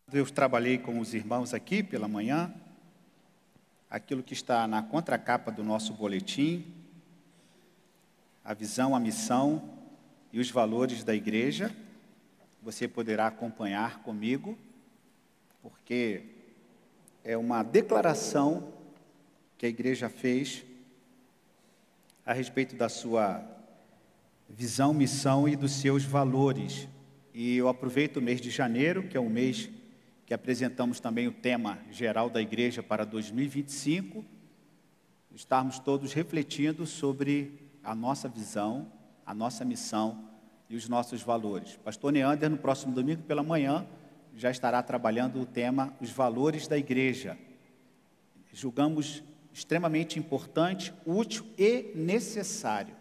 Eu trabalhei com os irmãos aqui pela manhã, aquilo que está na contracapa do nosso boletim, a visão, a missão e os valores da igreja. Você poderá acompanhar comigo, porque é uma declaração que a igreja fez a respeito da sua visão, missão e dos seus valores. E eu aproveito o mês de janeiro, que é um mês que apresentamos também o tema geral da igreja para 2025, estarmos todos refletindo sobre a nossa visão, a nossa missão e os nossos valores. Pastor Neander, no próximo domingo pela manhã, já estará trabalhando o tema Os Valores da Igreja. Julgamos extremamente importante, útil e necessário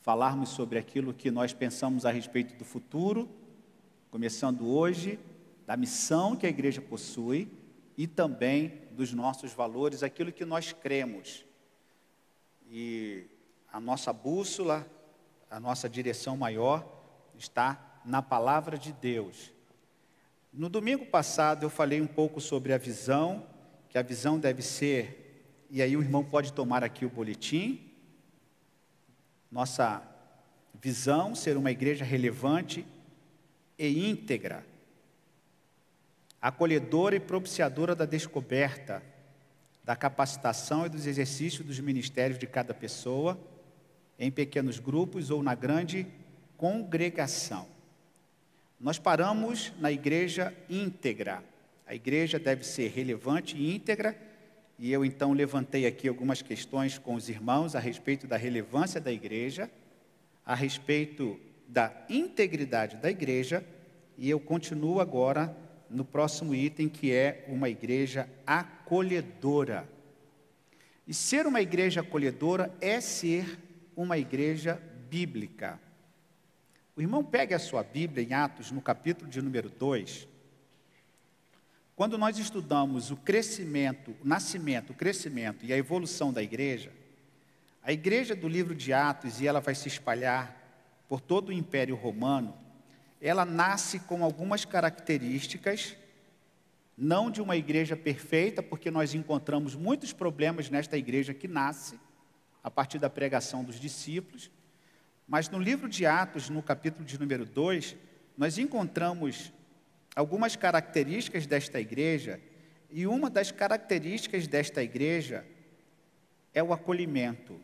falarmos sobre aquilo que nós pensamos a respeito do futuro, começando hoje, da missão que a igreja possui e também dos nossos valores, aquilo que nós cremos. E a nossa bússola, a nossa direção maior está na palavra de Deus. No domingo passado eu falei um pouco sobre a visão, que a visão deve ser, e aí o irmão pode tomar aqui o boletim, nossa visão ser uma igreja relevante e íntegra, acolhedora e propiciadora da descoberta, da capacitação e dos exercícios dos ministérios de cada pessoa, em pequenos grupos ou na grande congregação. Nós paramos na igreja íntegra. A igreja deve ser relevante e íntegra, e eu então levantei aqui algumas questões com os irmãos a respeito da relevância da igreja, a respeito da integridade da igreja, e eu continuo agora no próximo item, que é uma igreja acolhedora. E ser uma igreja acolhedora é ser uma igreja bíblica. O irmão pegue a sua Bíblia em Atos, no capítulo de número 2. Quando nós estudamos o crescimento, o nascimento, o crescimento e a evolução da igreja, a igreja do livro de Atos, e ela vai se espalhar por todo o Império Romano, ela nasce com algumas características, não de uma igreja perfeita, porque nós encontramos muitos problemas nesta igreja que nasce, a partir da pregação dos discípulos, mas no livro de Atos, no capítulo de número 2, nós encontramos algumas características desta igreja, e uma das características desta igreja é o acolhimento.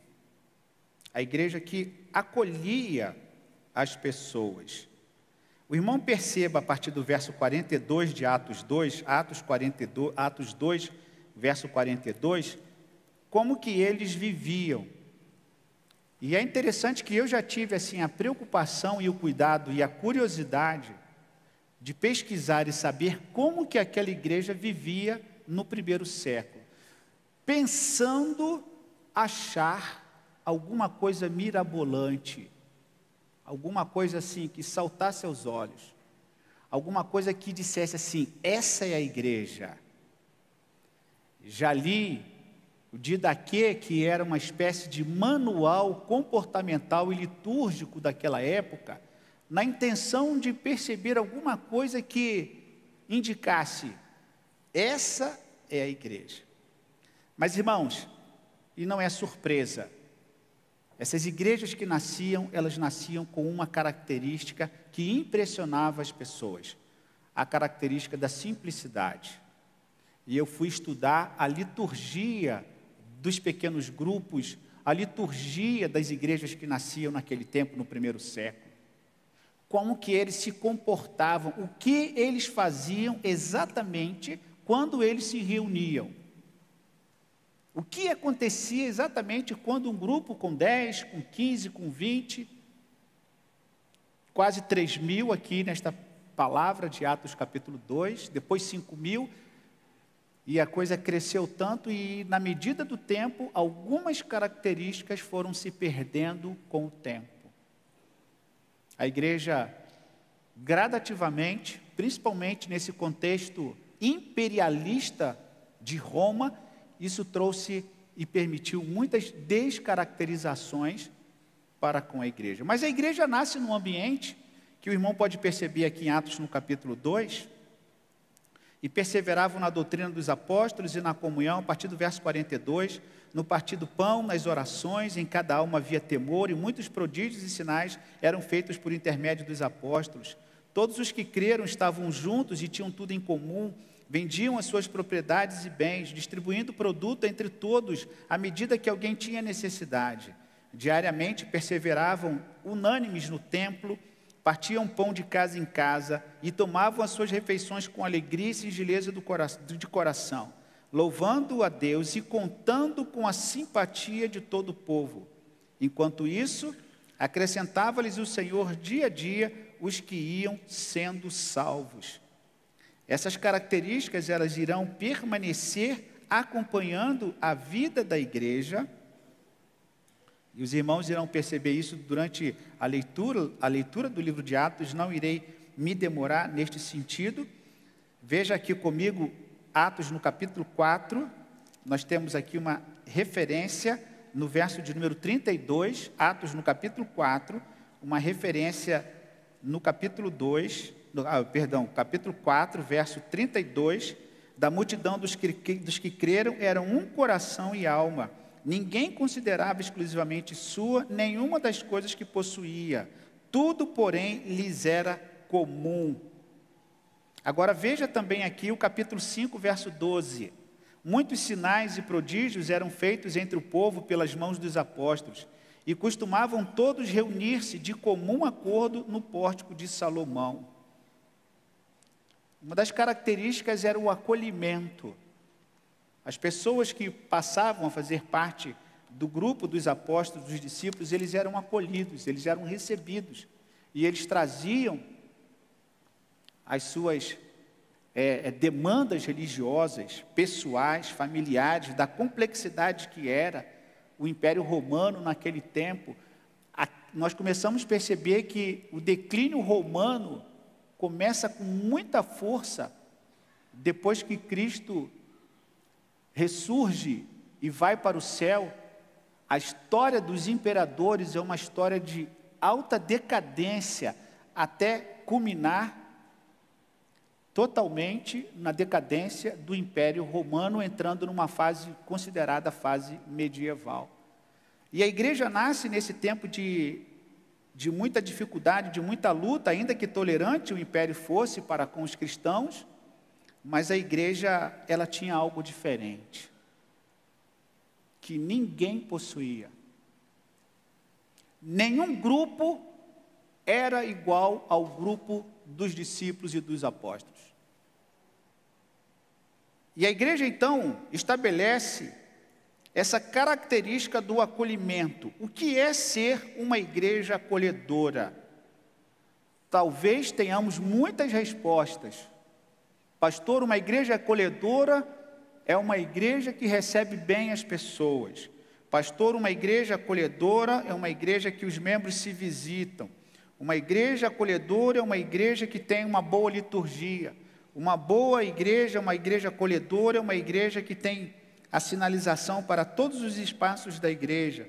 A igreja que acolhia as pessoas. O irmão perceba a partir do verso 42 de Atos 2, Atos 2, verso 42, como que eles viviam. E é interessante que eu já tive assim a preocupação e o cuidado e a curiosidade de pesquisar e saber como que aquela igreja vivia no primeiro século, pensando achar alguma coisa mirabolante, alguma coisa assim que saltasse aos olhos, alguma coisa que dissesse assim, essa é a igreja. Já li o Didaquê, que era uma espécie de manual comportamental e litúrgico daquela época, na intenção de perceber alguma coisa que indicasse, essa é a igreja. Mas irmãos, e não é surpresa, essas igrejas que nasciam, elas nasciam com uma característica que impressionava as pessoas, a característica da simplicidade. E eu fui estudar a liturgia dos pequenos grupos, a liturgia das igrejas que nasciam naquele tempo, no primeiro século. Como que eles se comportavam, o que eles faziam exatamente quando eles se reuniam. O que acontecia exatamente quando um grupo com 10, com 15, com 20, quase 3.000 aqui nesta palavra de Atos capítulo 2, depois 5.000, e a coisa cresceu tanto e na medida do tempo, algumas características foram se perdendo com o tempo. A igreja, gradativamente, principalmente nesse contexto imperialista de Roma, isso trouxe e permitiu muitas descaracterizações para com a igreja. Mas a igreja nasce num ambiente que o irmão pode perceber aqui em Atos no capítulo 2, E perseveravam na doutrina dos apóstolos e na comunhão, a partir do verso 42, no partir do pão, nas orações, em cada alma havia temor, e muitos prodígios e sinais eram feitos por intermédio dos apóstolos. Todos os que creram estavam juntos e tinham tudo em comum, vendiam as suas propriedades e bens, distribuindo produto entre todos, à medida que alguém tinha necessidade. Diariamente perseveravam unânimes no templo, partiam pão de casa em casa e tomavam as suas refeições com alegria e singeleza de coração, louvando a Deus e contando com a simpatia de todo o povo. Enquanto isso, acrescentava-lhes o Senhor dia a dia os que iam sendo salvos. Essas características, elas irão permanecer acompanhando a vida da igreja, e os irmãos irão perceber isso durante a leitura do livro de Atos. Não irei me demorar neste sentido. Veja aqui comigo Atos no capítulo 4, nós temos aqui uma referência no verso de número 32, Atos no capítulo 4, uma referência no capítulo 4, verso 32, da multidão dos que creram, eram um coração e alma. Ninguém considerava exclusivamente sua nenhuma das coisas que possuía. Tudo, porém, lhes era comum. Agora veja também aqui o capítulo 5, verso 12. Muitos sinais e prodígios eram feitos entre o povo pelas mãos dos apóstolos, e costumavam todos reunir-se de comum acordo no pórtico de Salomão. Uma das características era o acolhimento. As pessoas que passavam a fazer parte do grupo dos apóstolos, dos discípulos, eles eram acolhidos, eles eram recebidos, e eles traziam as suas demandas religiosas, pessoais, familiares, da complexidade que era o Império Romano naquele tempo. Nós começamos a perceber que o declínio romano começa com muita força depois que Cristo ressurge e vai para o céu. A história dos imperadores é uma história de alta decadência, até culminar totalmente na decadência do Império Romano, entrando numa fase considerada fase medieval. E a igreja nasce nesse tempo de muita dificuldade, de muita luta, ainda que tolerante o Império fosse para com os cristãos, mas a igreja, ela tinha algo diferente, que ninguém possuía. Nenhum grupo era igual ao grupo dos discípulos e dos apóstolos. E a igreja, então, estabelece essa característica do acolhimento. O que é ser uma igreja acolhedora? Talvez tenhamos muitas respostas. Pastor, uma igreja acolhedora é uma igreja que recebe bem as pessoas. Pastor, uma igreja acolhedora é uma igreja que os membros se visitam. Uma igreja acolhedora é uma igreja que tem uma boa liturgia. Uma boa igreja, uma igreja acolhedora, é uma igreja que tem a sinalização para todos os espaços da igreja.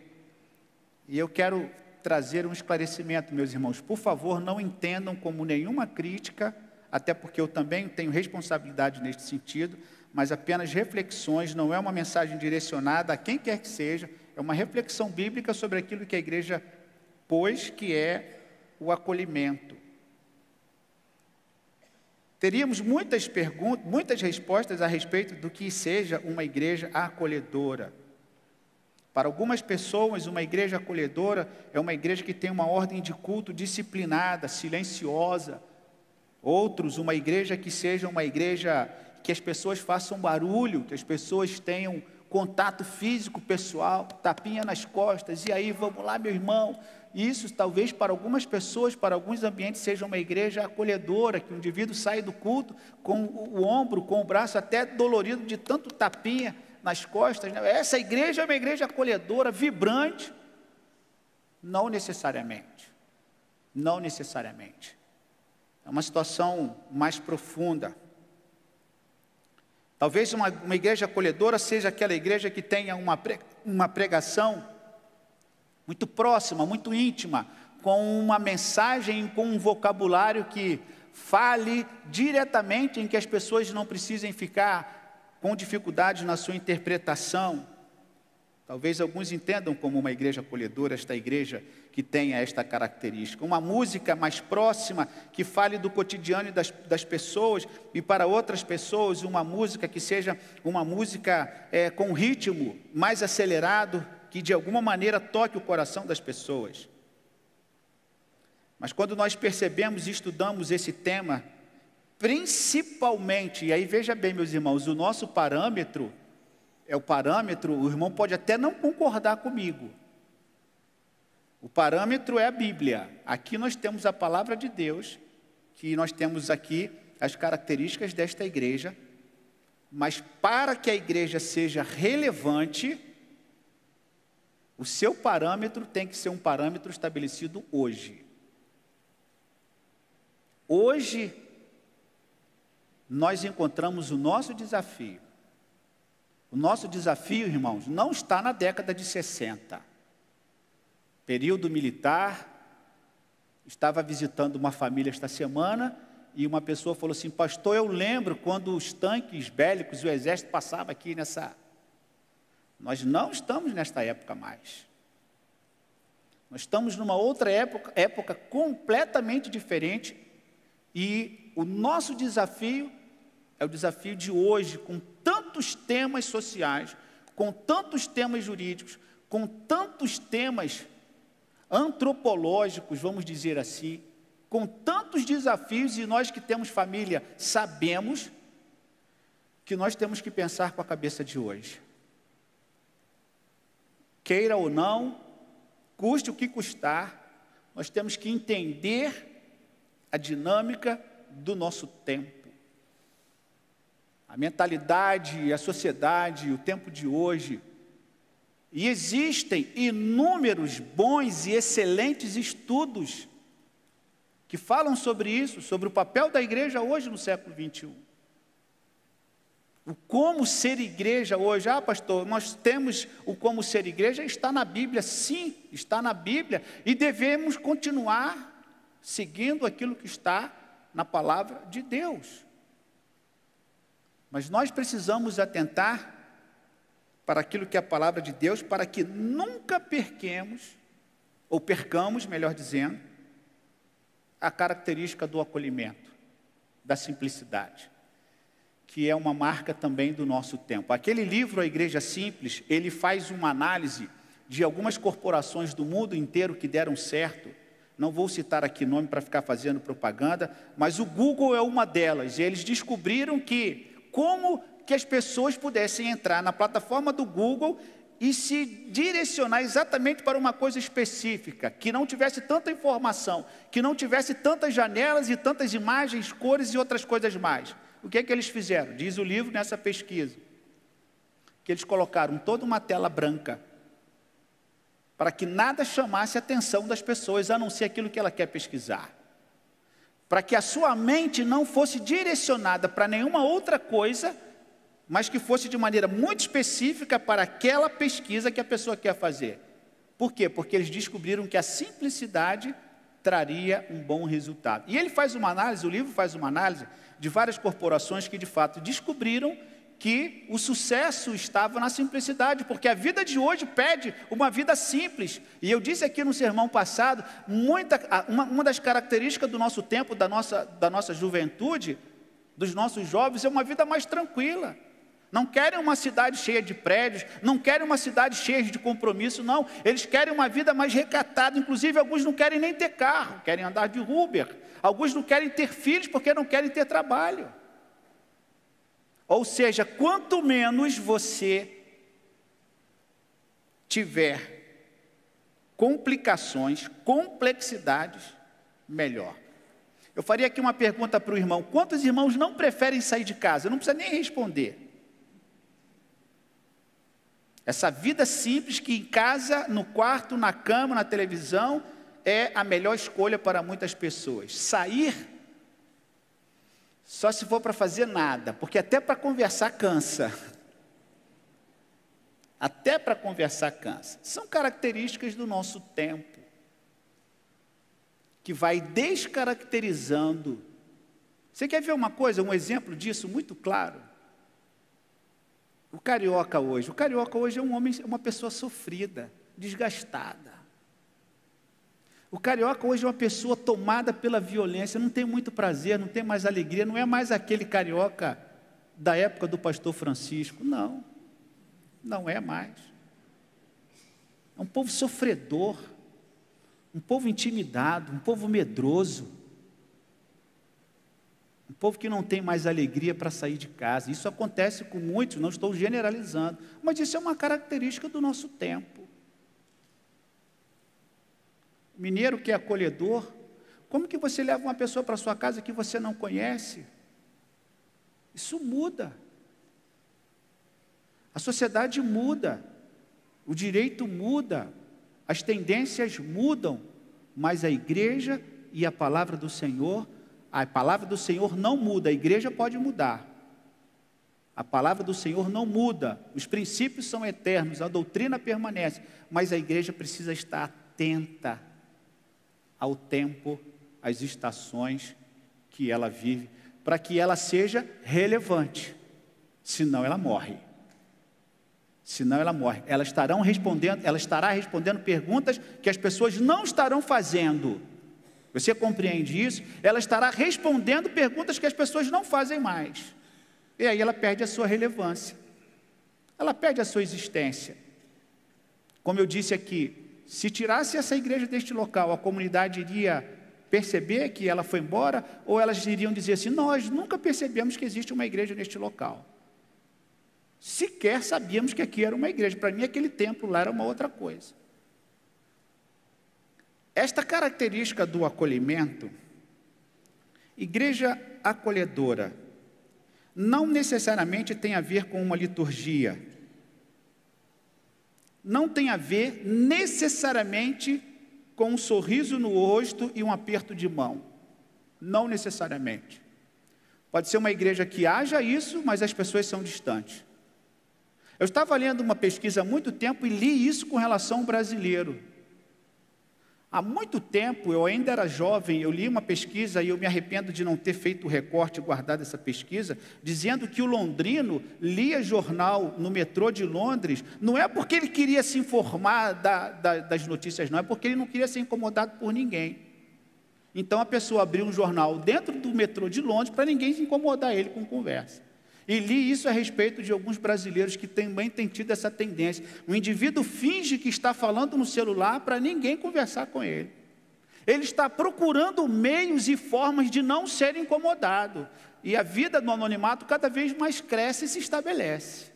E eu quero trazer um esclarecimento, meus irmãos. Por favor, não entendam como nenhuma crítica, até porque eu também tenho responsabilidade neste sentido, mas apenas reflexões, não é uma mensagem direcionada a quem quer que seja, é uma reflexão bíblica sobre aquilo que a igreja pôs, que é o acolhimento. Teríamos muitas perguntas, muitas respostas a respeito do que seja uma igreja acolhedora. Para algumas pessoas, uma igreja acolhedora é uma igreja que tem uma ordem de culto disciplinada, silenciosa. Outros, uma igreja que seja uma igreja que as pessoas façam barulho, que as pessoas tenham contato físico pessoal, tapinha nas costas, e aí, vamos lá, meu irmão. Isso talvez para algumas pessoas, para alguns ambientes, seja uma igreja acolhedora, que o indivíduo sai do culto com o ombro, com o braço até dolorido de tanto tapinha nas costas. Essa igreja é uma igreja acolhedora, vibrante. Não necessariamente. Não necessariamente. É uma situação mais profunda. Talvez uma igreja acolhedora seja aquela igreja que tenha uma pregação muito próxima, muito íntima, com uma mensagem, com um vocabulário que fale diretamente, em que as pessoas não precisem ficar com dificuldades na sua interpretação. Talvez alguns entendam como uma igreja acolhedora, esta igreja que tenha esta característica. Uma música mais próxima, que fale do cotidiano das pessoas, e para outras pessoas, uma música que seja uma música com ritmo mais acelerado, que de alguma maneira toque o coração das pessoas. Mas quando nós percebemos e estudamos esse tema, principalmente, e aí veja bem, meus irmãos, o nosso parâmetro, o irmão pode até não concordar comigo. O parâmetro é a Bíblia. Aqui nós temos a palavra de Deus, que nós temos aqui as características desta igreja, mas para que a igreja seja relevante, o seu parâmetro tem que ser um parâmetro estabelecido hoje. Hoje, nós encontramos o nosso desafio. O nosso desafio, irmãos, não está na década de 60. Período militar, estava visitando uma família esta semana, e uma pessoa falou assim: pastor, eu lembro quando os tanques bélicos, o exército passava aqui nessa... Nós não estamos nesta época mais. Nós estamos numa outra época completamente diferente, e o nosso desafio é o desafio de hoje, com tantos temas sociais, com tantos temas jurídicos, com tantos temas antropológicos, vamos dizer assim, com tantos desafios, e nós que temos família sabemos que nós temos que pensar com a cabeça de hoje. Queira ou não, custe o que custar, nós temos que entender a dinâmica do nosso tempo. A mentalidade, a sociedade, o tempo de hoje. E existem inúmeros bons e excelentes estudos que falam sobre isso, sobre o papel da igreja hoje no século 21. O como ser igreja hoje. Ah, pastor, nós temos o como ser igreja, está na Bíblia. Sim, está na Bíblia. E devemos continuar seguindo aquilo que está na palavra de Deus. Mas nós precisamos atentar para aquilo que é a palavra de Deus, para que nunca percamos, melhor dizendo, a característica do acolhimento, da simplicidade, que é uma marca também do nosso tempo. Aquele livro, A Igreja Simples, ele faz uma análise de algumas corporações do mundo inteiro que deram certo. Não vou citar aqui nome para ficar fazendo propaganda, mas o Google é uma delas. E eles descobriram como que as pessoas pudessem entrar na plataforma do Google e se direcionar exatamente para uma coisa específica, que não tivesse tanta informação, que não tivesse tantas janelas e tantas imagens, cores e outras coisas mais. O que é que eles fizeram? Diz o livro nessa pesquisa, que eles colocaram toda uma tela branca, para que nada chamasse a atenção das pessoas, a não ser aquilo que ela quer pesquisar. Para que a sua mente não fosse direcionada para nenhuma outra coisa, mas que fosse de maneira muito específica para aquela pesquisa que a pessoa quer fazer. Por quê? Porque eles descobriram que a simplicidade traria um bom resultado. E ele faz uma análise, o livro faz uma análise de várias corporações que de fato descobriram que o sucesso estava na simplicidade, porque a vida de hoje pede uma vida simples. E eu disse aqui no sermão passado, uma das características do nosso tempo, da nossa juventude, dos nossos jovens, é uma vida mais tranquila. Não querem uma cidade cheia de prédios, não querem uma cidade cheia de compromisso, não. Eles querem uma vida mais recatada, inclusive alguns não querem nem ter carro, querem andar de Uber. Alguns não querem ter filhos porque não querem ter trabalho. Ou seja, quanto menos você tiver complicações, complexidades, melhor. Eu faria aqui uma pergunta para o irmão: quantos irmãos não preferem sair de casa? Não precisa nem responder. Essa vida simples que em casa, no quarto, na cama, na televisão, é a melhor escolha para muitas pessoas. Sair, só se for para fazer nada, porque até para conversar cansa. Até para conversar cansa. São características do nosso tempo, que vai descaracterizando Você quer ver uma coisa, um exemplo disso muito claro? O carioca hoje é um homem, uma pessoa sofrida, desgastada. O carioca hoje é uma pessoa tomada pela violência, não tem muito prazer, não tem mais alegria, não é mais aquele carioca da época do pastor Francisco, não é mais. É um povo sofredor, um povo intimidado, um povo medroso, um povo que não tem mais alegria para sair de casa. Isso acontece com muitos, não estou generalizando, mas isso é uma característica do nosso tempo. Mineiro que é acolhedor, como que você leva uma pessoa para sua casa que você não conhece? Isso muda. A sociedade muda, o direito muda, as tendências mudam, mas a igreja e a palavra do Senhor não muda, a igreja pode mudar. A palavra do Senhor não muda, os princípios são eternos, a doutrina permanece, mas a igreja precisa estar atenta ao tempo, às estações que ela vive, para que ela seja relevante, senão ela morre. Ela estará respondendo perguntas que as pessoas não estarão fazendo. Você compreende isso? Ela estará respondendo perguntas que as pessoas não fazem mais. E aí ela perde a sua relevância. Ela perde a sua existência. Como eu disse aqui, se tirasse essa igreja deste local, a comunidade iria perceber que ela foi embora, ou elas iriam dizer assim, nós nunca percebemos que existe uma igreja neste local. Sequer sabíamos que aqui era uma igreja. Para mim, aquele templo lá era uma outra coisa. Esta característica do acolhimento, igreja acolhedora, não necessariamente tem a ver com uma liturgia. Não tem a ver necessariamente com um sorriso no rosto e um aperto de mão. Não necessariamente. Pode ser uma igreja que haja isso, mas as pessoas são distantes. Eu estava lendo uma pesquisa há muito tempo e li isso com relação ao brasileiro. Há muito tempo, eu ainda era jovem, eu li uma pesquisa e eu me arrependo de não ter feito o recorte e guardado essa pesquisa, dizendo que o londrino lia jornal no metrô de Londres, não é porque ele queria se informar das notícias, não, é porque ele não queria ser incomodado por ninguém. Então a pessoa abriu um jornal dentro do metrô de Londres para ninguém incomodar ele com conversa. E li isso a respeito de alguns brasileiros que também têm tido essa tendência. O indivíduo finge que está falando no celular para ninguém conversar com ele. Ele está procurando meios e formas de não ser incomodado. E a vida no anonimato cada vez mais cresce e se estabelece.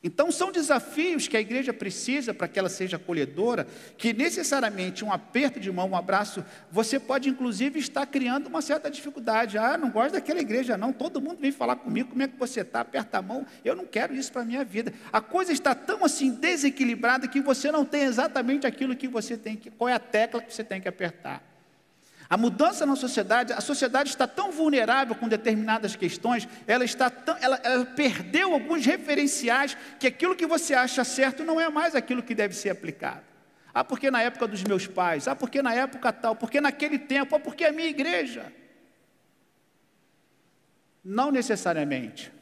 Então são desafios que a igreja precisa para que ela seja acolhedora, que necessariamente um aperto de mão, um abraço, você pode inclusive estar criando uma certa dificuldade. Não gosto daquela igreja não, todo mundo vem falar comigo, como é que você está, aperta a mão, eu não quero isso para a minha vida. A coisa está tão assim desequilibrada que você não tem exatamente aquilo que você tem que, qual é a tecla que você tem que apertar. A mudança na sociedade, a sociedade está tão vulnerável com determinadas questões, ela perdeu alguns referenciais, que aquilo que você acha certo não é mais aquilo que deve ser aplicado. Porque na época dos meus pais, porque na época tal, porque naquele tempo, porque a minha igreja. Não necessariamente.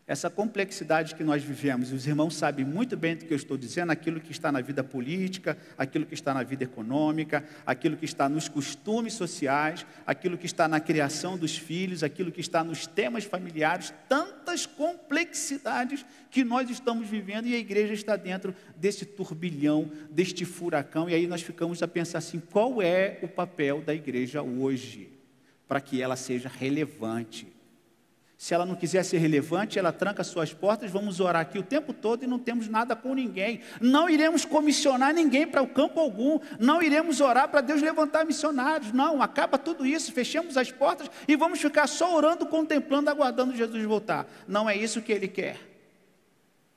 Essa complexidade que nós vivemos, os irmãos sabem muito bem do que eu estou dizendo, aquilo que está na vida política, aquilo que está na vida econômica, aquilo que está nos costumes sociais, aquilo que está na criação dos filhos, aquilo que está nos temas familiares, tantas complexidades que nós estamos vivendo e a igreja está dentro desse turbilhão, deste furacão, e aí nós ficamos a pensar assim, qual é o papel da igreja hoje, para que ela seja relevante? Se ela não quiser ser relevante, ela tranca suas portas, vamos orar aqui o tempo todo e não temos nada com ninguém. Não iremos comissionar ninguém para o campo algum, não iremos orar para Deus levantar missionários, não, acaba tudo isso, fechemos as portas e vamos ficar só orando, contemplando, aguardando Jesus voltar. Não é isso que Ele quer.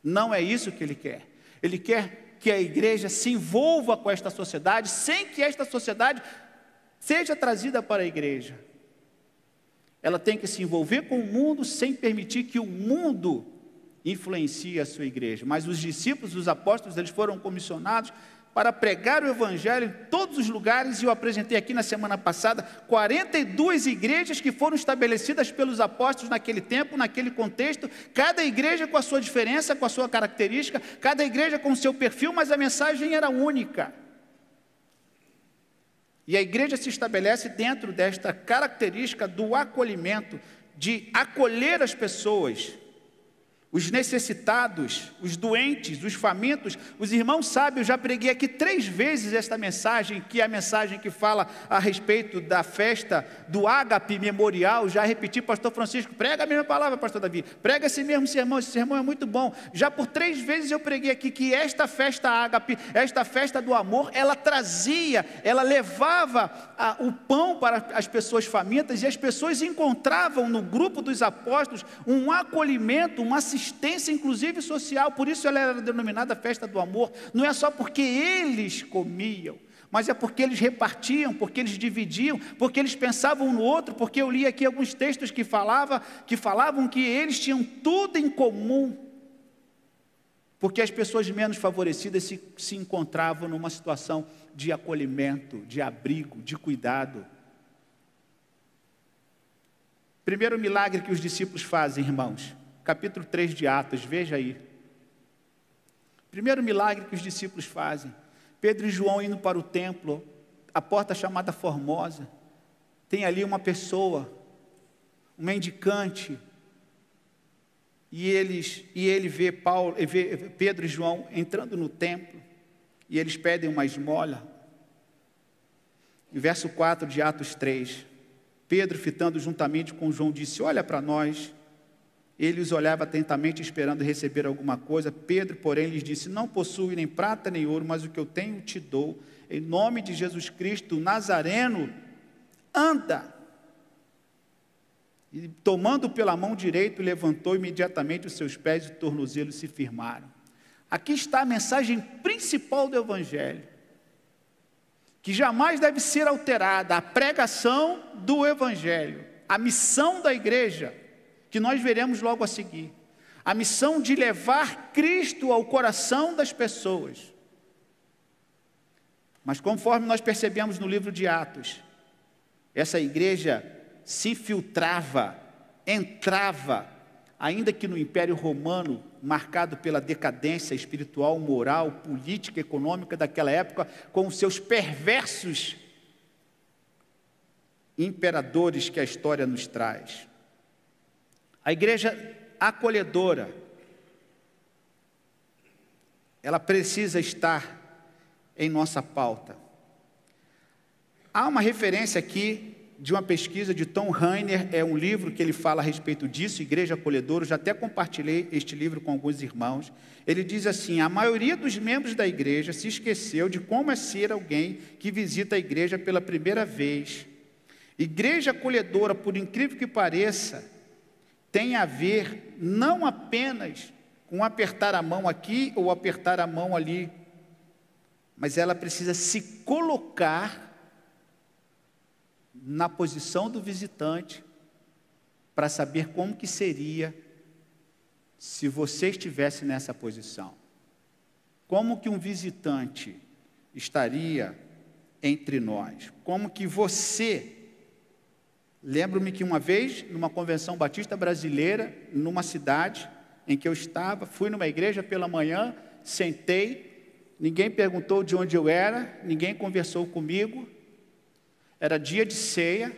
Não é isso que Ele quer. Ele quer que a igreja se envolva com esta sociedade, sem que esta sociedade seja trazida para a igreja. Ela tem que se envolver com o mundo sem permitir que o mundo influencie a sua igreja. Mas os discípulos, os apóstolos, eles foram comissionados para pregar o evangelho em todos os lugares, e eu apresentei aqui na semana passada 42 igrejas que foram estabelecidas pelos apóstolos naquele tempo, naquele contexto, cada igreja com a sua diferença, com a sua característica, cada igreja com o seu perfil, mas a mensagem era única. E a igreja se estabelece dentro desta característica do acolhimento, de acolher as pessoas, os necessitados, os doentes, os famintos. Os irmãos sabem, eu já preguei aqui 3 vezes esta mensagem, que é a mensagem que fala a respeito da festa do Ágape Memorial. Já repeti, pastor Francisco, prega a mesma palavra, pastor Davi, prega esse mesmo sermão, esse sermão é muito bom. Já por 3 vezes eu preguei aqui que esta festa Ágape, esta festa do amor, ela trazia, ela levava o pão para as pessoas famintas, e as pessoas encontravam no grupo dos apóstolos um acolhimento, uma assistência, inclusive social. Por isso ela era denominada festa do amor. Não é só porque eles comiam, mas é porque eles repartiam, porque eles dividiam, porque eles pensavam no outro, porque eu li aqui alguns textos que falavam que eles tinham tudo em comum, porque as pessoas menos favorecidas se encontravam numa situação de acolhimento, de abrigo, de cuidado. Primeiro milagre que os discípulos fazem, irmãos, capítulo 3 de Atos, veja aí. Primeiro milagre que os discípulos fazem: Pedro e João indo para o templo, a porta chamada Formosa, tem ali uma pessoa, um mendicante, e ele vê Pedro e João entrando no templo, e eles pedem uma esmola. Em verso 4 de Atos 3, Pedro, fitando juntamente com João, disse: olha para nós. Ele os olhava atentamente, esperando receber alguma coisa. Pedro, porém, lhes disse: não possuo nem prata nem ouro, mas o que eu tenho te dou. Em nome de Jesus Cristo, Nazareno, anda. E tomando pela mão direita, levantou imediatamente os seus pés e tornozelos se firmaram. Aqui está a mensagem principal do Evangelho, que jamais deve ser alterada: a pregação do Evangelho, a missão da igreja, que nós veremos logo a seguir, a missão de levar Cristo ao coração das pessoas. Mas conforme nós percebemos no livro de Atos, essa igreja se infiltrava, entrava, ainda que no Império Romano, marcado pela decadência espiritual, moral, política, econômica daquela época, com os seus perversos imperadores que a história nos traz. A igreja acolhedora, ela precisa estar em nossa pauta. Há uma referência aqui de uma pesquisa de Tom Rainer, é um livro que ele fala a respeito disso, Igreja Acolhedora. Eu já até compartilhei este livro com alguns irmãos. Ele diz assim: a maioria dos membros da igreja se esqueceu de como é ser alguém que visita a igreja pela primeira vez. Igreja acolhedora, por incrível que pareça, tem a ver não apenas com apertar a mão aqui ou apertar a mão ali, mas ela precisa se colocar na posição do visitante para saber como que seria se você estivesse nessa posição. Como que um visitante estaria entre nós? Como que você... Lembro-me que uma vez, numa convenção batista brasileira, numa cidade em que eu estava, fui numa igreja pela manhã, sentei, ninguém perguntou de onde eu era, ninguém conversou comigo, era dia de ceia,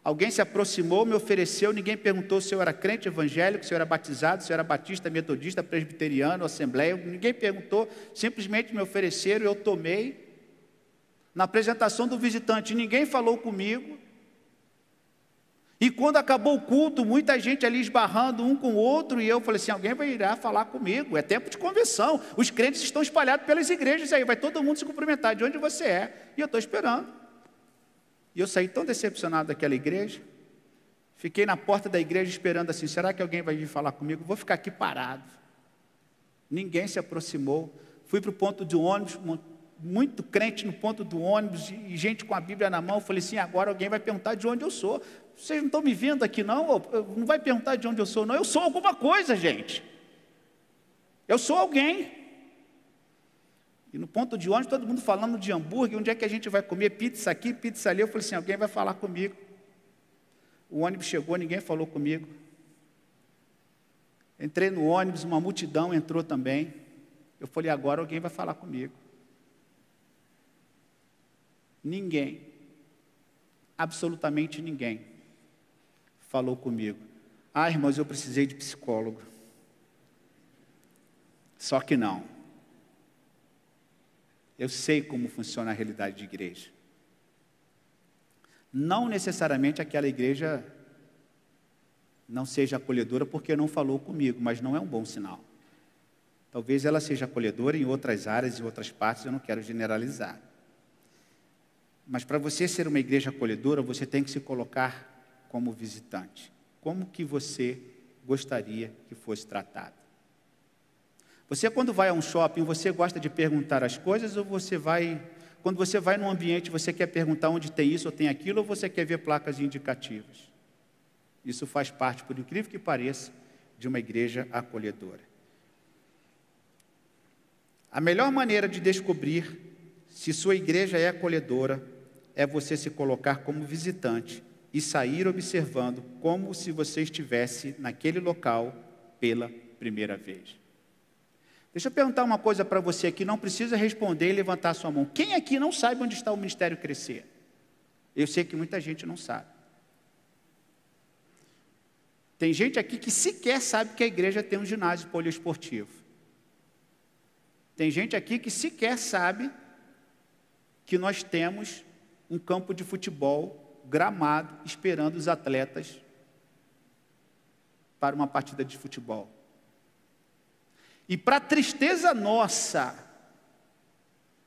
alguém se aproximou, me ofereceu, ninguém perguntou se eu era crente evangélico, se eu era batizado, se eu era batista, metodista, presbiteriano, assembleia, ninguém perguntou, simplesmente me ofereceram, eu tomei. Na apresentação do visitante, ninguém falou comigo. E quando acabou o culto, muita gente ali esbarrando um com o outro, e eu falei assim: alguém vai ir falar comigo, é tempo de conversão, os crentes estão espalhados pelas igrejas aí, vai todo mundo se cumprimentar, de onde você é? E eu estou esperando. E eu saí tão decepcionado daquela igreja, fiquei na porta da igreja esperando assim: será que alguém vai vir falar comigo? Vou ficar aqui parado. Ninguém se aproximou. Fui para o ponto de ônibus, muito crente no ponto do ônibus, e gente com a Bíblia na mão. Eu falei assim: agora alguém vai perguntar de onde eu sou. Vocês não estão me vendo aqui não? Não vai perguntar de onde eu sou não. Eu sou alguma coisa, gente. Eu sou alguém. E no ponto de ônibus, todo mundo falando de hambúrguer, onde é que a gente vai comer, pizza aqui, pizza ali. Eu falei assim, alguém vai falar comigo. O ônibus chegou, ninguém falou comigo. Entrei no ônibus, uma multidão entrou também. Eu falei, agora alguém vai falar comigo. Ninguém, absolutamente ninguém, falou comigo. Ah, irmãos, eu precisei de psicólogo. Só que não. Eu sei como funciona a realidade de igreja. Não necessariamente aquela igreja não seja acolhedora porque não falou comigo, mas não é um bom sinal. Talvez ela seja acolhedora em outras áreas, em outras partes, eu não quero generalizar. Mas para você ser uma igreja acolhedora, você tem que se colocar como visitante. Como que você gostaria que fosse tratado? Você, quando vai a um shopping, você gosta de perguntar as coisas ou você vai... Quando você vai num ambiente, você quer perguntar onde tem isso ou tem aquilo, ou você quer ver placas indicativas? Isso faz parte, por incrível que pareça, de uma igreja acolhedora. A melhor maneira de descobrir se sua igreja é acolhedora é você se colocar como visitante e sair observando como se você estivesse naquele local pela primeira vez. Deixa eu perguntar uma coisa para você aqui, não precisa responder e levantar sua mão. Quem aqui não sabe onde está o Ministério Crescer? Eu sei que muita gente não sabe. Tem gente aqui que sequer sabe que a igreja tem um ginásio poliesportivo. Tem gente aqui que sequer sabe que nós temos um campo de futebol gramado, esperando os atletas para uma partida de futebol. E para tristeza nossa,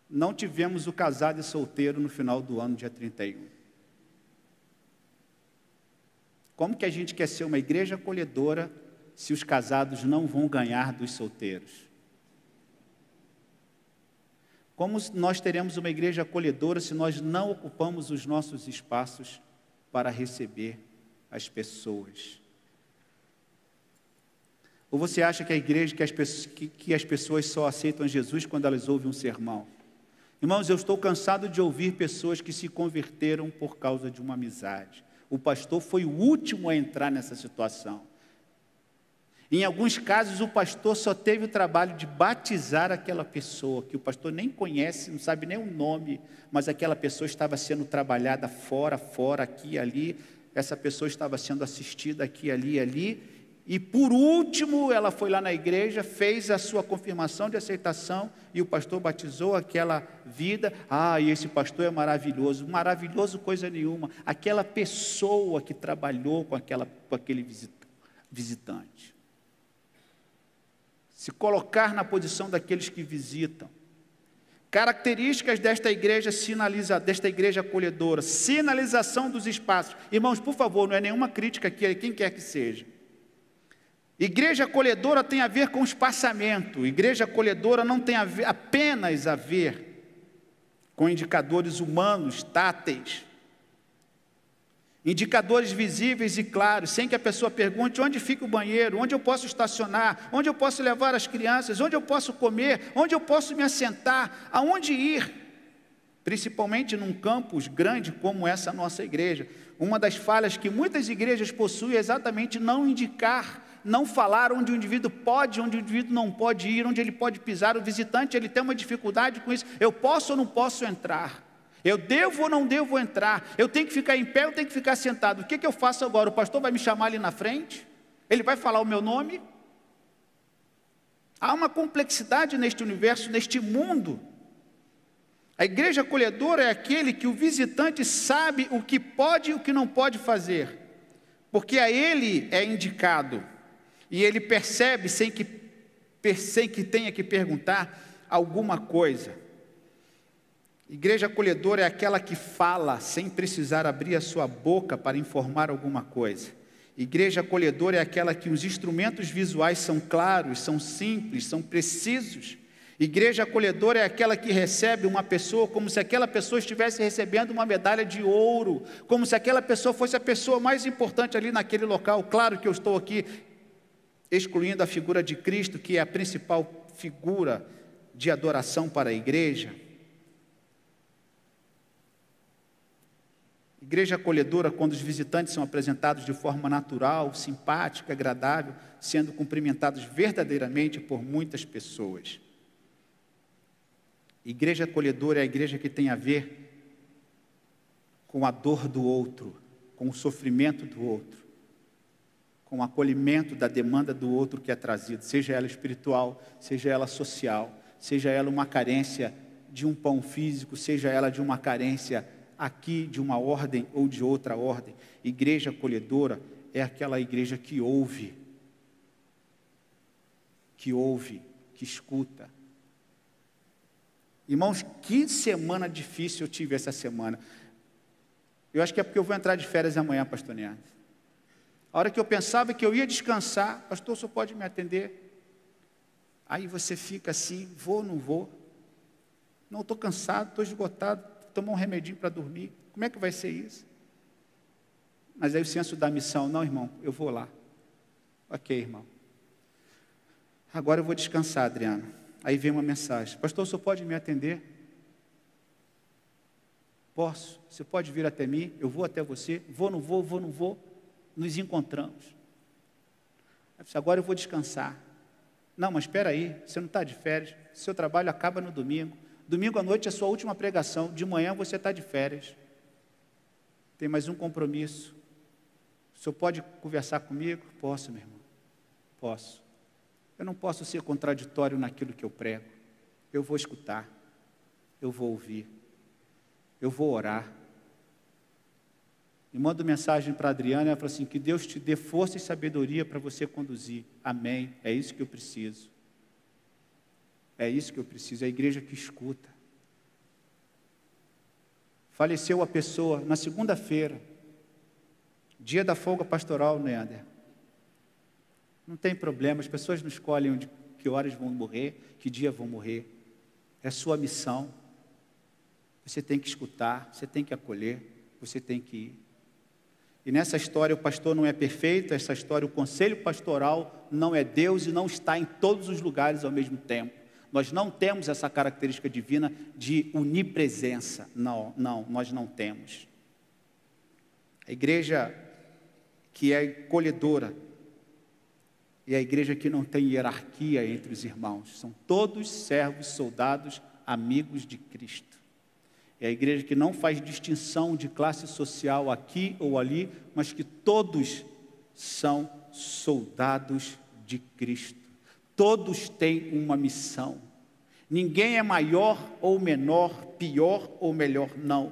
não tivemos o casado e solteiro no final do ano, dia 31. Como que a gente quer ser uma igreja acolhedora se os casados não vão ganhar dos solteiros? Como nós teremos uma igreja acolhedora se nós não ocupamos os nossos espaços para receber as pessoas? Ou você acha que a igreja, que as pessoas só aceitam Jesus quando elas ouvem um sermão? Irmãos, eu estou cansado de ouvir pessoas que se converteram por causa de uma amizade. O pastor foi o último a entrar nessa situação. Em alguns casos, o pastor só teve o trabalho de batizar aquela pessoa, que o pastor nem conhece, não sabe nem o nome, mas aquela pessoa estava sendo trabalhada fora, aqui e ali, essa pessoa estava sendo assistida aqui, ali, e por último, ela foi lá na igreja, fez a sua confirmação de aceitação, e o pastor batizou aquela vida. Ah, e esse pastor é maravilhoso. Maravilhoso coisa nenhuma. Aquela pessoa que trabalhou com aquele visitante. Se colocar na posição daqueles que visitam. Características desta igreja acolhedora. Sinalização dos espaços. Irmãos, por favor, não é nenhuma crítica aqui a quem quer que seja. Igreja acolhedora tem a ver com espaçamento. Igreja acolhedora não tem apenas a ver com indicadores humanos, táteis. Indicadores visíveis e claros, sem que a pessoa pergunte onde fica o banheiro, onde eu posso estacionar, onde eu posso levar as crianças, onde eu posso comer, onde eu posso me assentar, aonde ir. Principalmente num campus grande como essa nossa igreja. Uma das falhas que muitas igrejas possuem é exatamente não indicar, não falar onde o indivíduo pode, onde o indivíduo não pode ir, onde ele pode pisar. O visitante, ele tem uma dificuldade com isso. Eu posso ou não posso entrar? Eu devo ou não devo entrar? Eu tenho que ficar em pé ou tenho que ficar sentado? O que eu faço agora? O pastor vai me chamar ali na frente? Ele vai falar o meu nome? Há uma complexidade neste universo, neste mundo. A igreja acolhedora é aquele que o visitante sabe o que pode e o que não pode fazer, porque a ele é indicado, e ele percebe sem que tenha que perguntar alguma coisa. Igreja acolhedora é aquela que fala sem precisar abrir a sua boca para informar alguma coisa. Igreja acolhedora é aquela que os instrumentos visuais são claros, são simples, são precisos. Igreja acolhedora é aquela que recebe uma pessoa como se aquela pessoa estivesse recebendo uma medalha de ouro, como se aquela pessoa fosse a pessoa mais importante ali naquele local. Claro que eu estou aqui excluindo a figura de Cristo, que é a principal figura de adoração para a igreja. Igreja acolhedora, quando os visitantes são apresentados de forma natural, simpática, agradável, sendo cumprimentados verdadeiramente por muitas pessoas. Igreja acolhedora é a igreja que tem a ver com a dor do outro, com o sofrimento do outro, com o acolhimento da demanda do outro que é trazido, seja ela espiritual, seja ela social, seja ela uma carência de um pão físico, seja ela de uma carência aqui de uma ordem ou de outra ordem. Igreja acolhedora é aquela igreja que ouve, que escuta. Irmãos, que semana difícil eu tive essa semana. Eu acho que é porque eu vou entrar de férias amanhã, pastor Neardes. A hora que eu pensava que eu ia descansar, pastor, o senhor pode me atender? Aí você fica assim, vou ou não vou? Não, estou cansado, estou esgotado, tomar um remedinho para dormir. Como é que vai ser isso? Mas aí o senso da missão, não, irmão, eu vou lá. Ok, irmão. Agora eu vou descansar, Adriano. Aí vem uma mensagem, pastor, o senhor pode me atender? Posso, você pode vir até mim, eu vou até você, vou, não vou, nos encontramos. Agora eu vou descansar. Não, mas espera aí, você não está de férias, seu trabalho acaba no domingo. Domingo à noite é a sua última pregação, de manhã você está de férias. Tem mais um compromisso. O senhor pode conversar comigo? Posso, meu irmão, posso. Eu não posso ser contraditório naquilo que eu prego. Eu vou escutar, eu vou ouvir, eu vou orar. E mando mensagem para a Adriana, ela falou assim, que Deus te dê força e sabedoria para você conduzir. Amém, é isso que eu preciso. É isso que eu preciso, é a igreja que escuta. Faleceu a pessoa na segunda-feira, dia da folga pastoral, Neander. Não tem problema, as pessoas não escolhem que horas vão morrer, que dia vão morrer. É sua missão. Você tem que escutar, você tem que acolher, você tem que ir. E nessa história o pastor não é perfeito, essa história, o conselho pastoral não é Deus e não está em todos os lugares ao mesmo tempo. Nós não temos essa característica divina de onipresença. Não, nós não temos. A igreja que é acolhedora é a igreja que não tem hierarquia entre os irmãos. São todos servos, soldados, amigos de Cristo. É a igreja que não faz distinção de classe social aqui ou ali, mas que todos são soldados de Cristo. Todos têm uma missão. Ninguém é maior ou menor, pior ou melhor, não.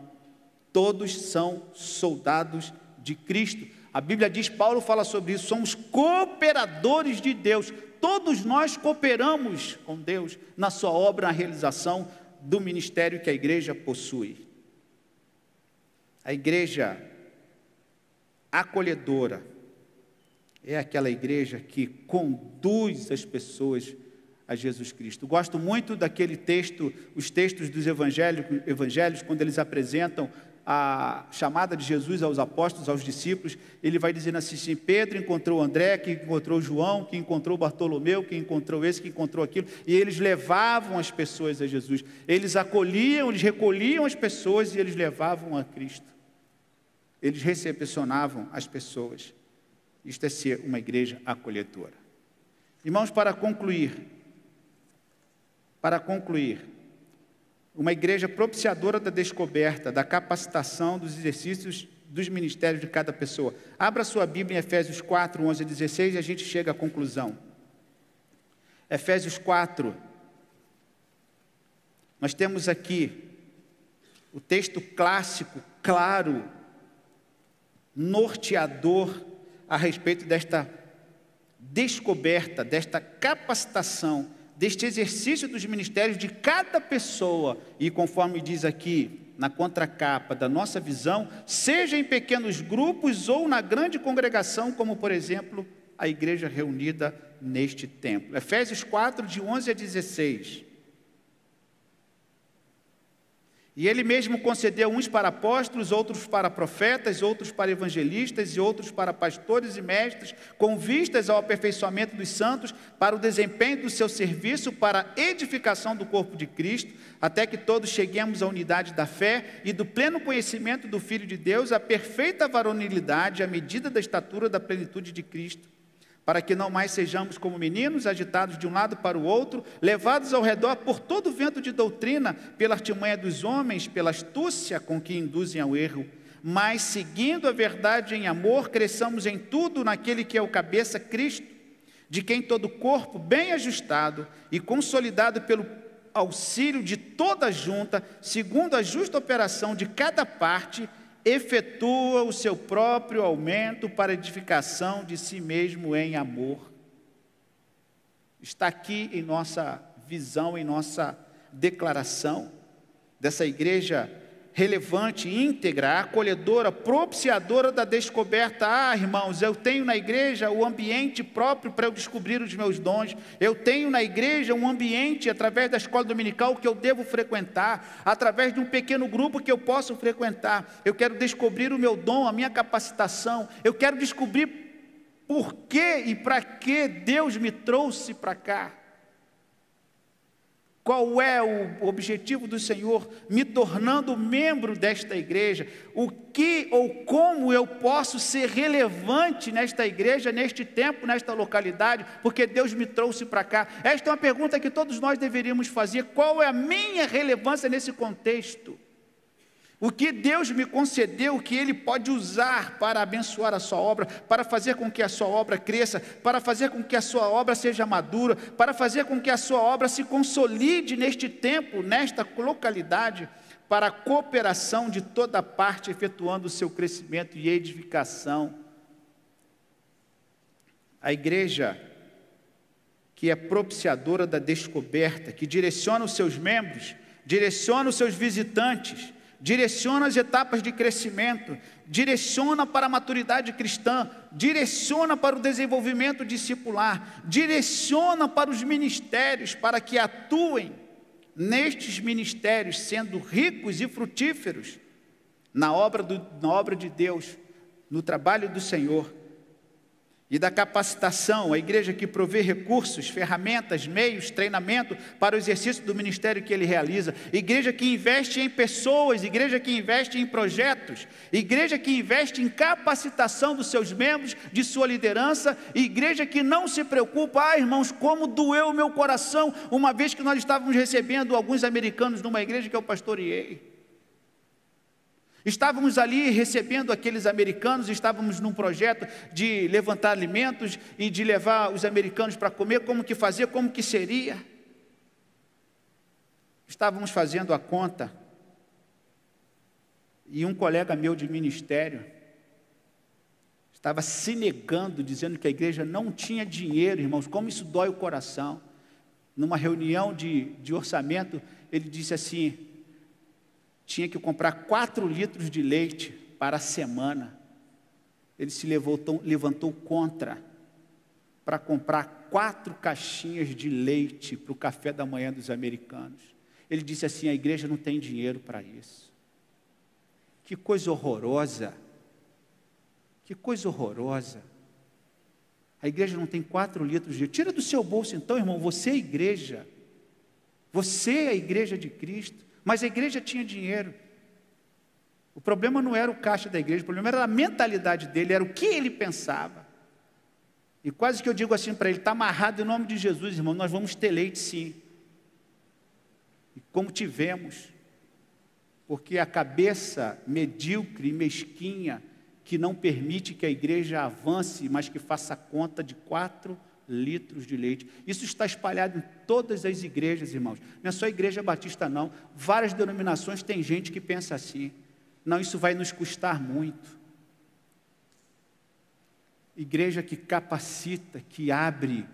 Todos são soldados de Cristo. A Bíblia diz, Paulo fala sobre isso, somos cooperadores de Deus. Todos nós cooperamos com Deus na sua obra, na realização do ministério que a igreja possui. A igreja acolhedora é aquela igreja que conduz as pessoas a Jesus Cristo. Gosto muito daquele texto, os textos dos evangelhos, quando eles apresentam a chamada de Jesus aos apóstolos, aos discípulos, ele vai dizendo assim, Pedro encontrou André, que encontrou João, que encontrou Bartolomeu, que encontrou esse, que encontrou aquilo, e eles levavam as pessoas a Jesus, eles acolhiam, eles recolhiam as pessoas e eles levavam a Cristo, eles recepcionavam as pessoas. Isto é ser uma igreja acolhedora. Irmãos, para concluir, uma igreja propiciadora da descoberta, da capacitação, dos exercícios, dos ministérios de cada pessoa. Abra sua Bíblia em Efésios 4, 11 a 16 e a gente chega à conclusão. Efésios 4. Nós temos aqui o texto clássico, claro, norteador a respeito desta descoberta, desta capacitação, deste exercício dos ministérios de cada pessoa, e conforme diz aqui, na contracapa da nossa visão, seja em pequenos grupos ou na grande congregação, como por exemplo, a igreja reunida neste templo. Efésios 4, de 11 a 16. E ele mesmo concedeu uns para apóstolos, outros para profetas, outros para evangelistas e outros para pastores e mestres, com vistas ao aperfeiçoamento dos santos, para o desempenho do seu serviço, para a edificação do corpo de Cristo, até que todos cheguemos à unidade da fé e do pleno conhecimento do Filho de Deus, à perfeita varonilidade, à medida da estatura da plenitude de Cristo, para que não mais sejamos como meninos, agitados de um lado para o outro, levados ao redor por todo o vento de doutrina, pela artimanha dos homens, pela astúcia com que induzem ao erro, mas, seguindo a verdade em amor, cresçamos em tudo naquele que é o cabeça, Cristo, de quem todo o corpo, bem ajustado e consolidado pelo auxílio de toda a junta, segundo a justa operação de cada parte, efetua o seu próprio aumento para edificação de si mesmo em amor. Está aqui em nossa visão, em nossa declaração dessa igreja relevante, íntegra, acolhedora, propiciadora da descoberta. Irmãos, eu tenho na igreja o ambiente próprio para eu descobrir os meus dons. Eu tenho na igreja um ambiente, através da escola dominical, que eu devo frequentar, através de um pequeno grupo que eu posso frequentar. Eu quero descobrir o meu dom, a minha capacitação. Eu quero descobrir por que e para que Deus me trouxe para cá. Qual é o objetivo do Senhor me tornando membro desta igreja? O que ou como eu posso ser relevante nesta igreja, neste tempo, nesta localidade, porque Deus me trouxe para cá? Esta é uma pergunta que todos nós deveríamos fazer. Qual é a minha relevância nesse contexto? O que Deus me concedeu, que Ele pode usar para abençoar a sua obra, para fazer com que a sua obra cresça, para fazer com que a sua obra seja madura, para fazer com que a sua obra se consolide neste tempo, nesta localidade, para a cooperação de toda parte, efetuando o seu crescimento e edificação. A igreja que é propiciadora da descoberta, que direciona os seus membros, direciona os seus visitantes, direciona as etapas de crescimento, direciona para a maturidade cristã, direciona para o desenvolvimento discipular, direciona para os ministérios, para que atuem nestes ministérios, sendo ricos e frutíferos na obra de Deus, no trabalho do Senhor. E da capacitação, a igreja que provê recursos, ferramentas, meios, treinamento para o exercício do ministério que ele realiza, igreja que investe em pessoas, igreja que investe em projetos, igreja que investe em capacitação dos seus membros, de sua liderança, igreja que não se preocupa. Irmãos, como doeu o meu coração, uma vez que nós estávamos recebendo alguns americanos numa igreja que eu pastoreei. Estávamos ali recebendo aqueles americanos, estávamos num projeto de levantar alimentos e de levar os americanos para comer, como que fazer, como que seria. Estávamos fazendo a conta e um colega meu de ministério estava se negando, dizendo que a igreja não tinha dinheiro. Irmãos, como isso dói o coração. Numa reunião de orçamento, ele disse assim: tinha que comprar 4 litros de leite para a semana. Ele se levantou contra, para comprar 4 caixinhas de leite para o café da manhã dos americanos. Ele disse assim: a igreja não tem dinheiro para isso. Que coisa horrorosa, que coisa horrorosa. A igreja não tem 4 litros de leite. Tira do seu bolso então, irmão, você é a igreja. Você é a igreja de Cristo. Mas a igreja tinha dinheiro. O problema não era o caixa da igreja, o problema era a mentalidade dele, era o que ele pensava. E quase que eu digo assim para ele: está amarrado em nome de Jesus, irmão, nós vamos ter leite sim. E como tivemos, porque a cabeça medíocre e mesquinha, que não permite que a igreja avance, mas que faça conta de 4 litros de leite. Isso está espalhado em todas as igrejas, irmãos. Não é só a igreja batista não. Várias denominações tem gente que pensa assim. Não, isso vai nos custar muito. Igreja que capacita, que abre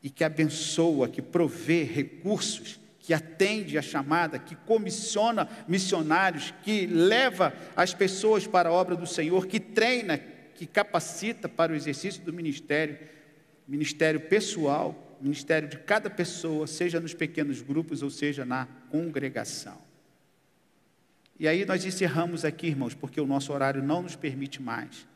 e que abençoa, que provê recursos, que atende a chamada, que comissiona missionários, que leva as pessoas para a obra do Senhor, que treina, que capacita para o exercício do ministério pessoal, ministério de cada pessoa, seja nos pequenos grupos ou seja na congregação. E aí nós encerramos aqui, irmãos, porque o nosso horário não nos permite mais.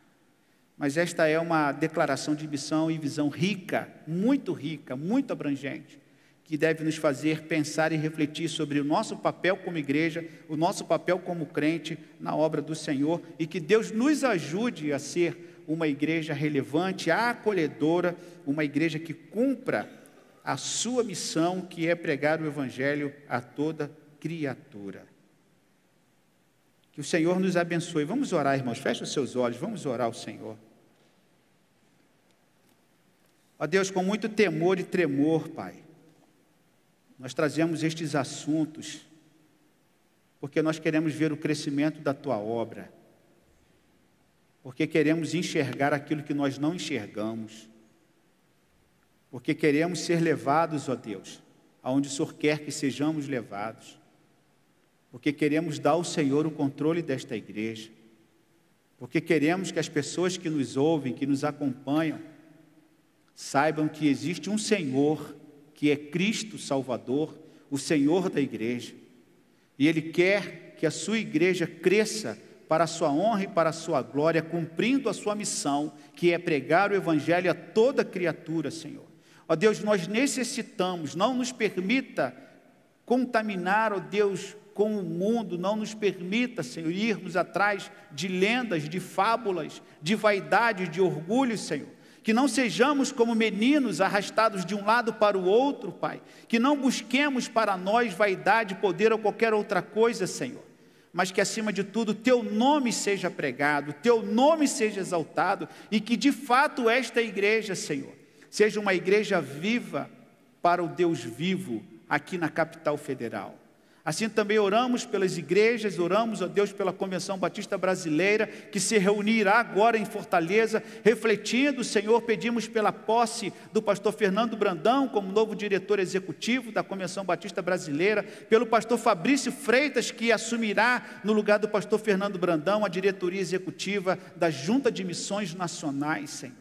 Mas esta é uma declaração de missão e visão rica, muito abrangente, que deve nos fazer pensar e refletir sobre o nosso papel como igreja, o nosso papel como crente na obra do Senhor, e que Deus nos ajude a ser uma igreja relevante, acolhedora, uma igreja que cumpra a sua missão, que é pregar o Evangelho a toda criatura. Que o Senhor nos abençoe. Vamos orar, irmãos, feche os seus olhos, vamos orar ao Senhor. Ó Deus, com muito temor e tremor, Pai, nós trazemos estes assuntos, porque nós queremos ver o crescimento da Tua obra, porque queremos enxergar aquilo que nós não enxergamos, porque queremos ser levados, ó Deus, aonde o Senhor quer que sejamos levados, porque queremos dar ao Senhor o controle desta igreja, porque queremos que as pessoas que nos ouvem, que nos acompanham, saibam que existe um Senhor, que é Cristo Salvador, o Senhor da igreja, e Ele quer que a sua igreja cresça para a sua honra e para a sua glória, cumprindo a sua missão, que é pregar o Evangelho a toda criatura, Senhor. Ó Deus, nós necessitamos, não nos permita contaminar, ó Deus, com o mundo, não nos permita, Senhor, irmos atrás de lendas, de fábulas, de vaidade, de orgulho, Senhor. Que não sejamos como meninos arrastados de um lado para o outro, Pai. Que não busquemos para nós vaidade, poder ou qualquer outra coisa, Senhor. Mas que acima de tudo Teu nome seja pregado, Teu nome seja exaltado, e que de fato esta igreja, Senhor, seja uma igreja viva para o Deus vivo aqui na capital federal. Assim também oramos pelas igrejas, oramos, ó Deus, pela Convenção Batista Brasileira, que se reunirá agora em Fortaleza, refletindo, Senhor, pedimos pela posse do pastor Fernando Brandão, como novo diretor executivo da Convenção Batista Brasileira, pelo pastor Fabrício Freitas, que assumirá no lugar do pastor Fernando Brandão a diretoria executiva da Junta de Missões Nacionais, Senhor.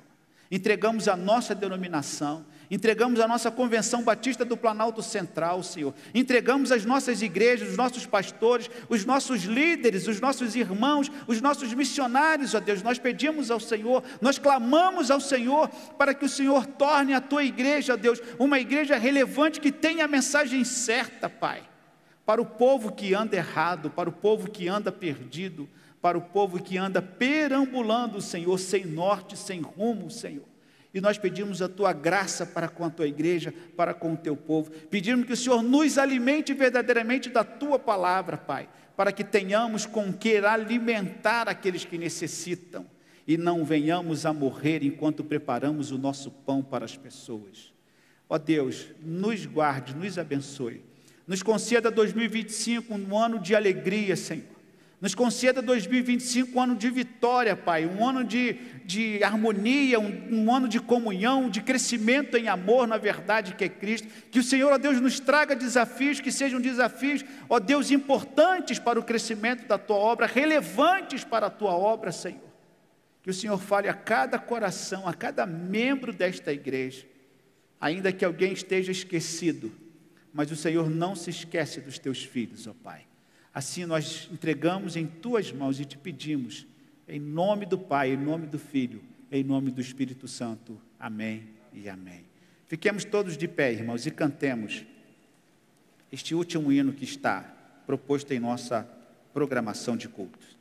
Entregamos a nossa denominação, entregamos a nossa Convenção Batista do Planalto Central, Senhor. Entregamos as nossas igrejas, os nossos pastores, os nossos líderes, os nossos irmãos, os nossos missionários, ó Deus. Nós pedimos ao Senhor, nós clamamos ao Senhor para que o Senhor torne a Tua igreja, ó Deus, uma igreja relevante que tenha a mensagem certa, Pai, para o povo que anda errado, para o povo que anda perdido, para o povo que anda perambulando, Senhor, sem norte, sem rumo, Senhor. E nós pedimos a Tua graça para com a Tua igreja, para com o Teu povo. Pedimos que o Senhor nos alimente verdadeiramente da Tua palavra, Pai, para que tenhamos com que alimentar aqueles que necessitam e não venhamos a morrer enquanto preparamos o nosso pão para as pessoas. Ó Deus, nos guarde, nos abençoe. Nos conceda 2025 um ano de alegria, Senhor. Nos conceda 2025 um ano de vitória, Pai, um ano de harmonia, um ano de comunhão, de crescimento em amor, na verdade que é Cristo. Que o Senhor, ó Deus, nos traga desafios, que sejam desafios, ó Deus, importantes para o crescimento da Tua obra, relevantes para a Tua obra, Senhor. Que o Senhor fale a cada coração, a cada membro desta igreja, ainda que alguém esteja esquecido, mas o Senhor não se esquece dos Teus filhos, ó Pai. Assim nós entregamos em Tuas mãos e Te pedimos, em nome do Pai, em nome do Filho, em nome do Espírito Santo. Amém e amém. Fiquemos todos de pé, irmãos, e cantemos este último hino que está proposto em nossa programação de cultos.